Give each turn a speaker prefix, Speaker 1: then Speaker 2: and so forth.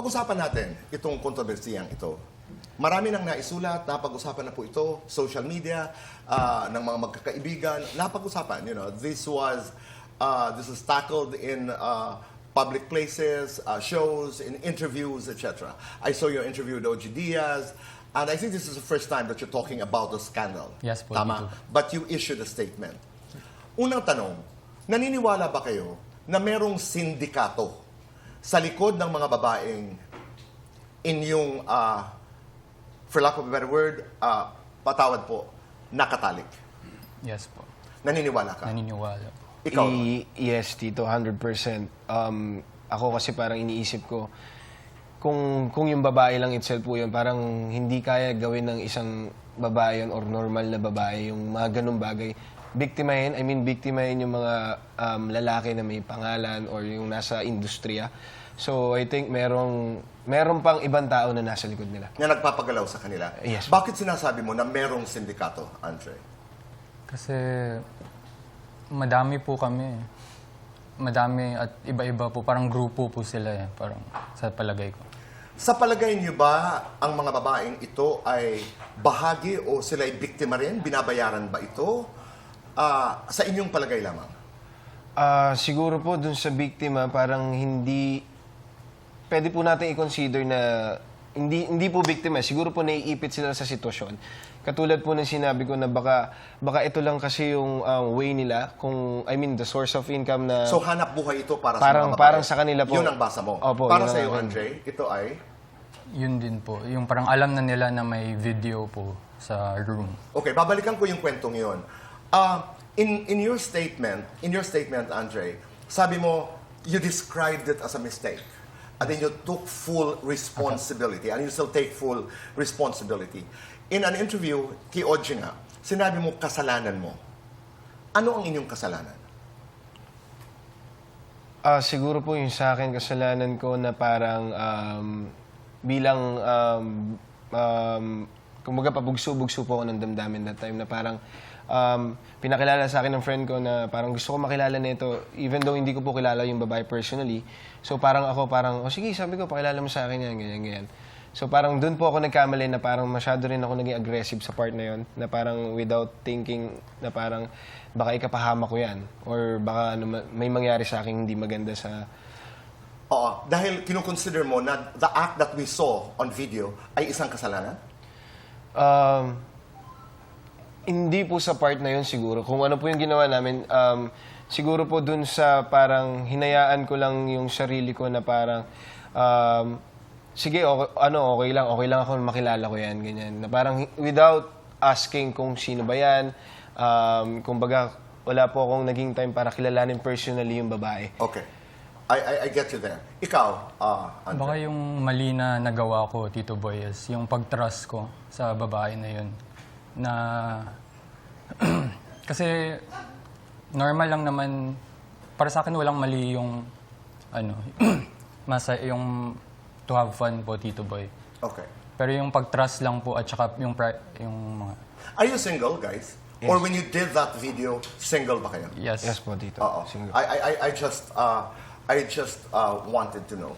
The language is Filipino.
Speaker 1: Pag-usapan natin itong kontrobersiyang ito. Marami nang naisulat, napag-usapan na po ito, social media, ng mga magkakaibigan, napag-usapan. This is tackled in public places, shows, in interviews, etc. I saw your interview with OG Diaz, and I think this is the first time that you're talking about the scandal.
Speaker 2: Yes po,
Speaker 1: Tama?
Speaker 2: dito.
Speaker 1: But you issued a statement. Unang tanong, naniniwala ba kayo na merong sindikato sa likod ng mga babaeng inyong, for lack of a better word, patawad po, nakatalik?
Speaker 2: Yes po.
Speaker 1: Naniniwala ka?
Speaker 2: Naniniwala po.
Speaker 1: Ikaw?
Speaker 3: Yes, Tito, 100%. Ako kasi parang iniisip ko, kung yung babae lang itself po yun, parang hindi kaya gawin ng isang babae yun or normal na babae yung mga ganung bagay. Biktimahin yung mga lalaki na may pangalan or yung nasa industriya. So I think meron pang ibang tao na nasa likod nila.
Speaker 1: Na nagpapagalaw sa kanila?
Speaker 3: Yes.
Speaker 1: Bakit sinasabi mo na merong sindikato, Andre?
Speaker 2: Kasi madami po kami. Madami at iba-iba po. Parang grupo po sila eh. Parang sa palagay ko.
Speaker 1: Sa palagay niyo ba, ang mga babaeng ito ay bahagi o sila ay biktima rin? Binabayaran ba ito? Sa inyong palagay lamang?
Speaker 3: Siguro po dun sa biktima, parang hindi, pwede po natin i-consider na hindi po biktima. Siguro po naiipit sila sa sitwasyon. Katulad po ng sinabi ko na baka ito lang kasi yung way nila, the source of income na...
Speaker 1: So hanap buhay ito para sa mga babae?
Speaker 3: Parang sa kanila po.
Speaker 1: Yun ang basa mo?
Speaker 3: Opo,
Speaker 1: para
Speaker 3: yun
Speaker 1: sa iyo,
Speaker 3: ang-
Speaker 1: Andre, ito ay?
Speaker 2: Yun din po. Yung parang alam na nila na may video po sa room.
Speaker 1: Okay, babalikan ko yung kwentong yun. In your statement, Andre, sabi mo, you described it as a mistake. And then you took full responsibility. And you still take full responsibility. In an interview, kay Oji nga, sinabi mo kasalanan mo. Ano ang inyong kasalanan?
Speaker 3: Siguro po yung sa akin kasalanan ko na parang bilang kumbaga pabugso-bugso po ako ng damdamin that time na parang pinakilala sa akin ng friend ko na parang gusto ko makilala nito even though hindi ko po kilala yung babae personally. So parang sige, sabi ko, pakilala mo sa akin yan, ganyan. So parang doon po ako nagkamali na parang masyado rin ako naging aggressive sa part na yon na parang without thinking na parang baka ikapahama ko yan or baka may mangyari sa akin hindi maganda sa...
Speaker 1: Oo, dahil kinukonsider mo na the act that we saw on video ay isang kasalanan?
Speaker 3: Hindi po sa part na yun siguro. Kung ano po yung ginawa namin, siguro po dun sa parang hinayaan ko lang yung sarili ko na parang, sige, okay lang ako makilala ko yan, ganyan. Na parang without asking kung sino ba yan, kumbaga wala po akong naging time para kilalanin personally yung babae.
Speaker 1: Okay. I get you there. Ikaw, Andre?
Speaker 2: Baka yung mali na nagawa ko, Tito Boy, is yung pag-trust ko sa babae na yun. Na kasi normal lang naman, para sa akin walang mali yung yung to have fun po, Tito Boy.
Speaker 1: Okay.
Speaker 2: Pero yung pag-trust lang po at saka yung mga...
Speaker 1: Are you single, guys?
Speaker 3: Yes.
Speaker 1: Or when you did that video, single ba kayo?
Speaker 2: Yes.
Speaker 3: Yes po, dito.
Speaker 1: Oo.
Speaker 3: Single.
Speaker 1: I just wanted to know.